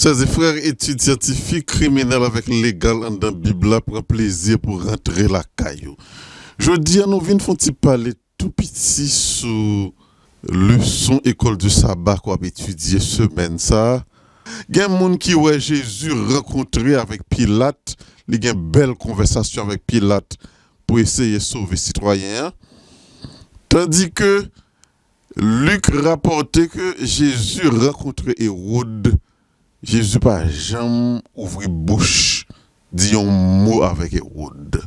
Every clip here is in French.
Chers frères, études scientifiques, criminels avec légal dans la Bible prend plaisir pour rentrer la caillou. Je dis à nous venons parler tout petit sur leçon école du sabbat qu'on va étudier semaine ça. Il y a un monde qui ouais Jésus rencontré avec Pilate, il y a une belle conversation avec Pilate pour essayer de sauver les citoyens. Tandis que Luc rapportait que Jésus rencontrait Hérode. Jésus pas jamais ouvert bouche, dit un mot avec Hérode.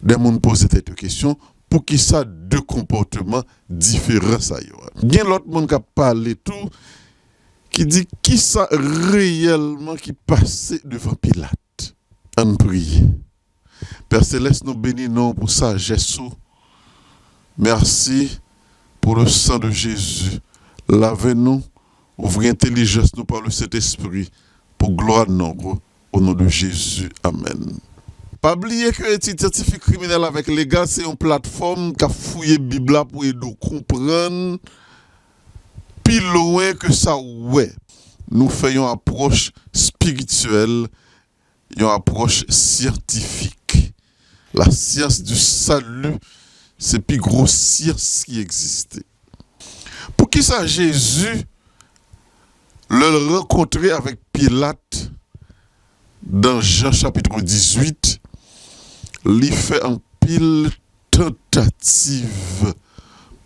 Des gens posent cette question, pour qui ça deux comportements différents ça y a. Il y a l'autre monde qui a parlé tout, qui dit qui ça réellement qui passait devant Pilate. On prie. Père Céleste, nous bénissons pour sagesse. Merci pour le sang de Jésus. Lavez-nous. Ouvrez intelligence nous par le Saint-Esprit pour gloire notre au nom de Jésus. Amen. Pas oublier que l'étude scientifique criminel avec les gars, c'est une plateforme qui a fouillé la Bible pour nous comprendre plus loin que ça. Ouais. Nous faisons une approche spirituelle, une approche scientifique. La science du salut, c'est la plus grosse science qui existe. Pour qui ça Jésus le rencontrer avec Pilate dans Jean chapitre 18, il fait un pile tentative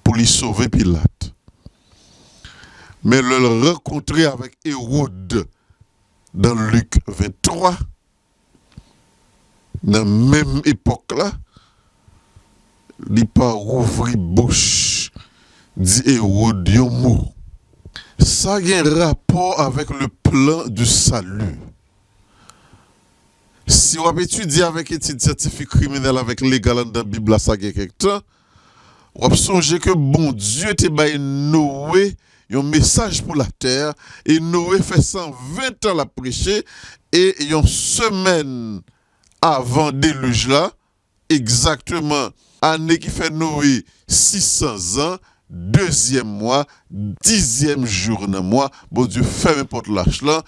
pour lui sauver Pilate. Mais le rencontrer avec Hérode dans Luc 23, dans la même époque là, il pas ouvrir bouche, dit Hérode un mot. Ça a un rapport avec le plan du salut. Si on a étudié avec études scientifiques criminelles avec légal dans la Bible, ça a quelque temps, on a songé que bon Dieu t'a donné Noé un message pour la terre et Noé fait 120 ans la prêcher et une semaine avant déluge là, exactement année qui fait Noé 600 ans. Deuxième mois, 10e jour dans mois, bon Dieu ferme porte lâche là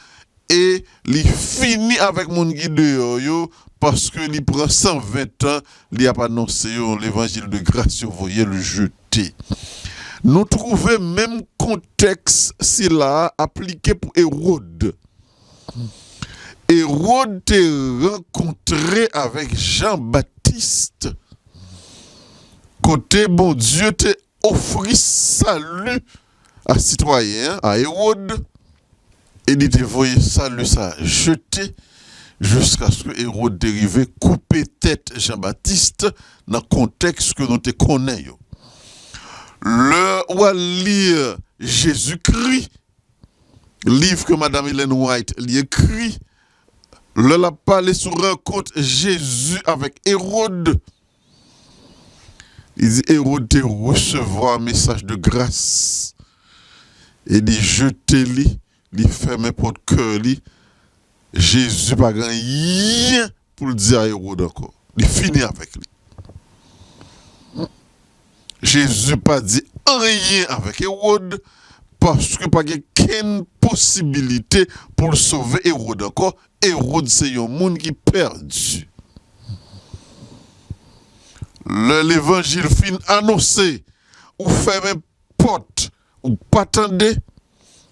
et il finit avec mon guide yo parce que il prend 120 ans, il a pas annoncé l'évangile de grâce, vous voyez le jeter. Nous trouvons même contexte si là appliqué pour Hérode. Hérode t'est rencontré avec Jean-Baptiste. Côté bon Dieu t'est offrit salut à citoyen, à Hérode, et il te voyait salut ça jeté jusqu'à ce que Hérode dérive couper tête Jean-Baptiste dans le contexte que nous te connaissons. Le ou à lire Jésus-Christ, livre que Madame Hélène White lui écrit, le la parlé sur rencontre Jésus avec Hérode. Il dit, Hérode te recevoir un message de grâce. Et dit, jetez-li, il ferme porte cœur li. Jésus pas grand rien pour le dire à Hérode encore. Il finit avec lui. Jésus pas dit rien avec Hérode parce que pas aucune possibilité pour le sauver Hérode encore. Hérode c'est un monde qui est perdu. L'évangile fin annoncé, ou ferme porte, ou pas attendez,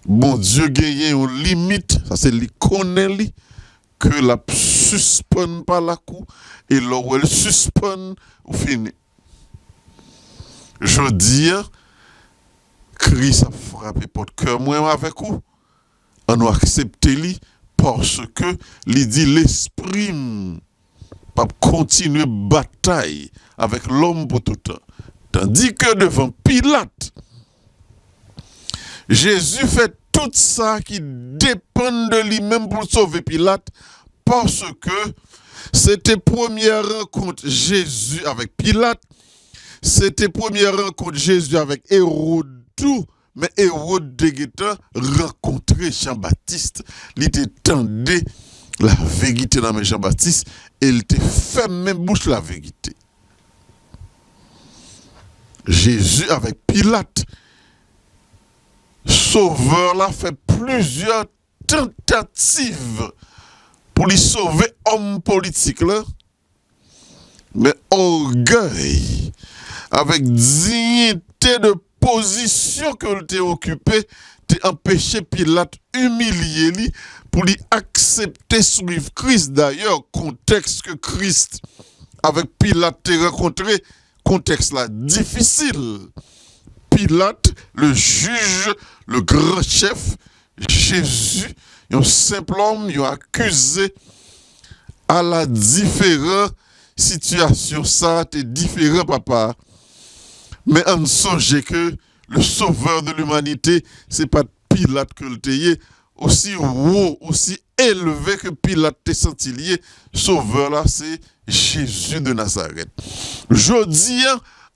bon Dieu gagne une limite, ça c'est li connaît li, que la suspend par la cou, et là où elle suspend, ou fini. Je dis, Christ a frappé porte cœur moi avec vous, on a accepté li, parce que li dit l'esprit pas continuer bataille avec l'homme pour tout temps. Tandis que devant Pilate, Jésus fait tout ça qui dépend de lui-même pour sauver Pilate, parce que c'était première rencontre Jésus avec Pilate, c'était première rencontre Jésus avec Hérode tout, mais Hérode déguetant rencontré Jean-Baptiste, il était tendé la vérité dans Jean-Baptiste, et il te fait même bouche la vérité. Jésus avec Pilate, sauveur là fait plusieurs tentative pour lui sauver homme politique là, mais orgueil, avec dignité de position que tu occupé, tu empêché Pilate humilier lui pour lui accepter suivre Christ. D'ailleurs, contexte que Christ avec Pilate t'a rencontré, contexte là difficile. Pilate, le juge, le grand chef, Jésus, un simple homme, il a accusé à la différente situation. Ça, t'es différent, papa. Mais on songe que le sauveur de l'humanité, c'est pas Pilate que le t'ayez, aussi haut, aussi élevé que Pilate t'est senti lié. Sauveur là, c'est Jésus de Nazareth. Je dis,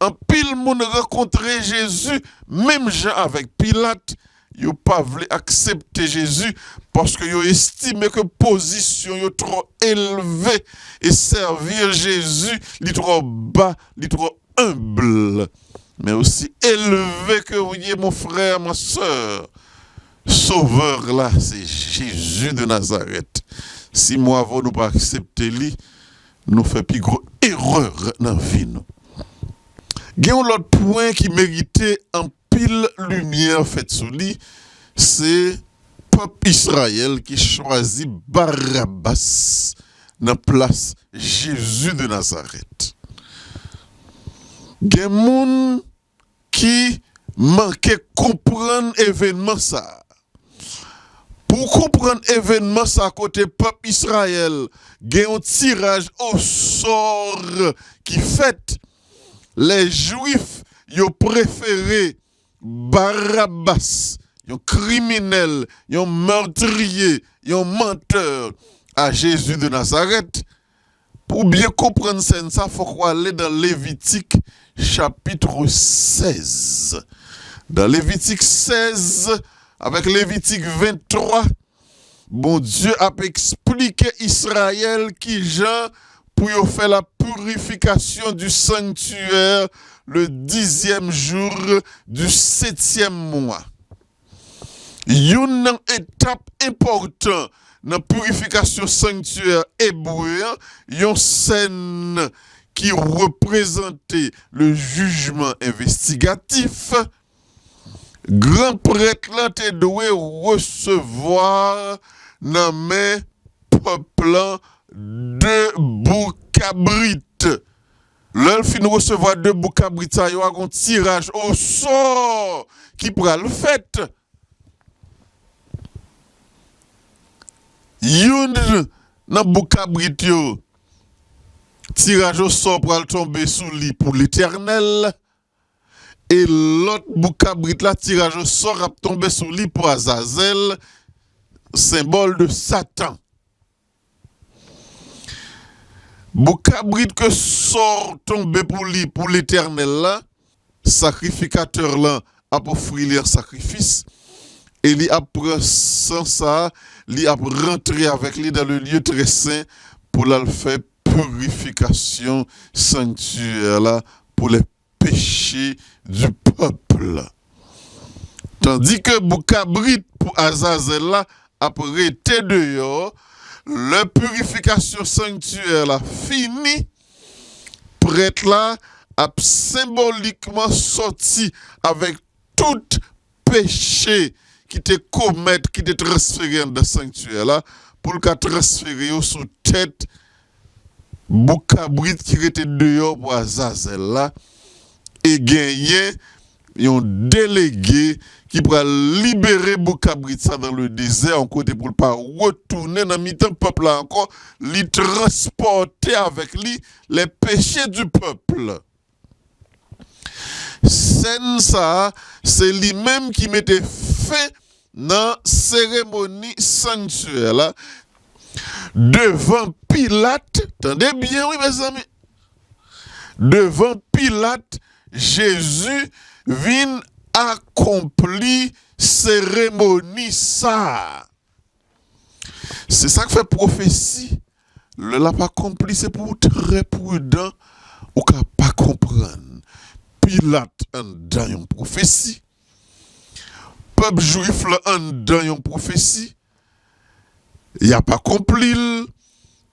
en pile monde rencontrer Jésus, même gens avec Pilate, ils pas voulu accepter Jésus parce qu'ils estimé que position est trop élevée et servir Jésus, il est trop bas, il est trop humble. Mais aussi élevé que vous êtes mon frère, ma soeur. Sauveur là, c'est Jésus de Nazareth. Si moi, vous ne pas accepter lui, nous fait plus gros erreur dans la vie. Il y a un autre point qui méritait en pile lumière faite sous lui, c'est le peuple Israël qui choisit Barabbas dans la place Jésus de Nazareth. Il y a des gens qui manquaient comprendre l'événement ça. Pour comprendre l'événement ça, côté peuple Israël, il y a un tirage au sort qui fait. Les Juifs, ils ont préféré Barabbas, un criminel, un meurtrier, un menteur à Jésus de Nazareth. Pour bien comprendre ça, il faut aller dans Lévitique chapitre 16. Dans Lévitique 16, avec Lévitique 23, bon Dieu a expliqué Israël qui Jean pour faire la purification du sanctuaire le 10e jour du 7e mois. Une étape importante dans la purification sanctuaire hébreu, une scène qui représentait le jugement investigatif. Grand prêtre là te doit recevoir dans mes peuples deux boucs cabrit. L'un fin recevoir deux boucs cabrit, ça y a un tirage au sort qui pourra le fait. Yon nan bouc cabrit yo, tirage au sort pour tomber sous lui pour l'éternel. Et l'autre bouc cabrit là, tirage au sort a tomber sous lui pour Azazel, symbole de Satan. Boucabrit que sort tomber pour lui, pour l'éternel là, sacrificateur là, a offrir un sacrifice, et il a pris sans ça, il a rentré avec lui dans le lieu très saint pour la faire purification sanctuaire là, pour les péchés du peuple. Tandis que Boucabrit pour Azazel là, après été dehors, la purification sanctuaire là fini, prêtre là a symboliquement sorti avec tout péché qui te commet, qui te transféré dans le sanctuaire là, pour le cas transférer sous tête Boucabrit qui était dehors pour Azazel là, et gagner un délégué qui pourra libérer Boucabrit ça dans le désert en côté pour ne pas retourner dans le peuple là encore, lui transporter avec lui les péchés du peuple. Scène ça, c'est lui-même qui mettait fin dans la cérémonie sanctuaire là, devant Pilate. Attendez bien, oui mes amis. Devant Pilate, Jésus vient accomplir cérémonie ça. C'est ça que fait prophétie. Le l'a pas accompli, c'est pour très prudent ou qu'à pas comprendre. Pilate en dans une prophétie. Peuple juif là en dans une prophétie. il a pas compris,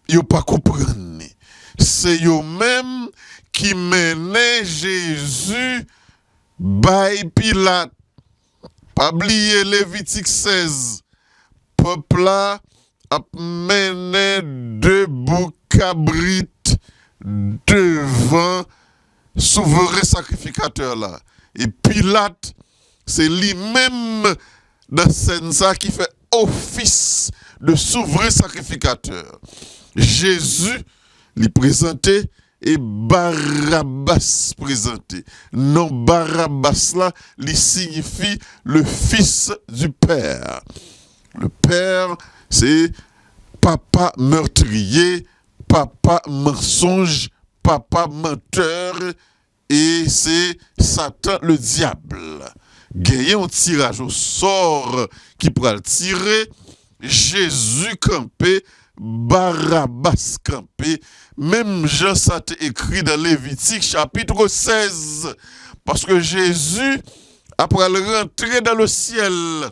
il a pas compris. C'est eux-mêmes qui menaient Jésus by Pilate. Pas oublier Lévitique 16. Peuple là a mené deux boucs cabrites devant souverain sacrificateur là. Et Pilate, c'est lui-même dans scène ça qui fait office de souverain sacrificateur. Jésus lui présenté et Barabbas présenté. Non, Barabbas là, lui signifie le fils du Père. Le Père, c'est papa meurtrier, papa mensonge, papa menteur, et c'est Satan le diable. Gagner un tirage au sort qui pourra le tirer, Jésus campé, Barabbas campé. Même Jean ça écrit dans Lévitique chapitre 16. Parce que Jésus, après rentrer dans le ciel,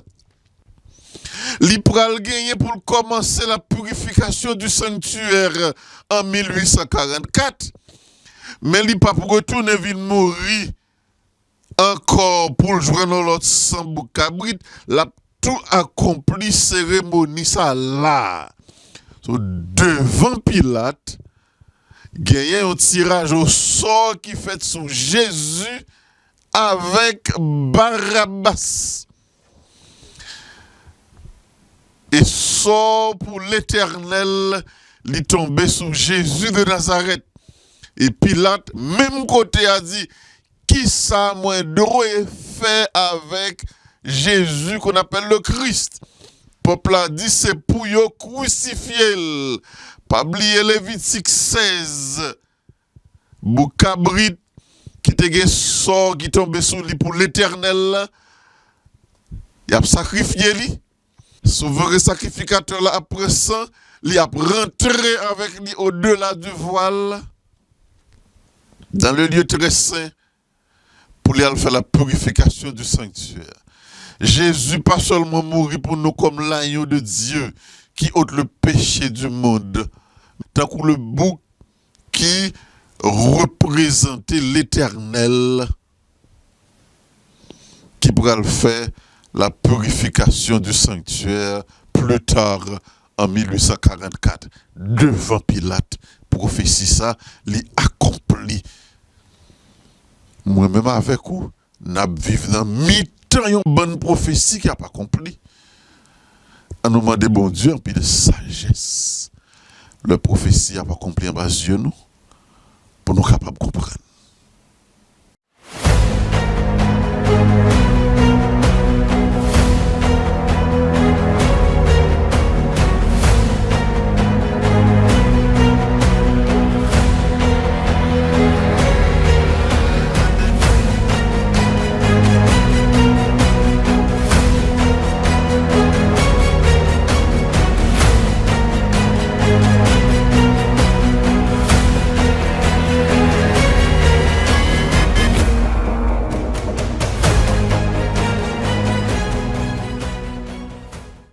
il pourra gagner pour commencer la purification du sanctuaire en 1844. Mais il pas pour retourner venir mourir encore pour joindre l'autre sang boucabrit. La tout accompli cérémonie ça là. So, devant Pilate, gagner un tirage au sort qui fait sur Jésus avec Barabbas. Et sort pour l'Éternel, il tombé sur Jésus de Nazareth. Et Pilate, même côté, a dit, qui ça, moi, droit fait avec Jésus qu'on appelle le Christ. Le peuple a dit, c'est pour yo crucifier. Pas oublier Lévitique 16. Boukabrit, qui te gen sort, qui tombe sur lui pour l'Éternel. Il a sacrifié lui. Souverain sacrificateur là, après ça, il a rentré avec lui au-delà du voile, dans le lieu très saint, pour lui faire la purification du sanctuaire. Jésus pas seulement mourir pour nous comme l'agneau de Dieu qui ôte le péché du monde, tant que le bouc qui représentait l'Éternel, qui pourra le faire la purification du sanctuaire plus tard en 1844 devant Pilate. Prophétie ça, l'y accompli. Moi-même avec vous, n'a vivre dans mi-temps une bonne prophétie qui n'a pas accompli. On nous demande bon Dieu un peu de sagesse. La prophétie n'a pas accompli en bas de Dieu nous, pour nous capables de comprendre.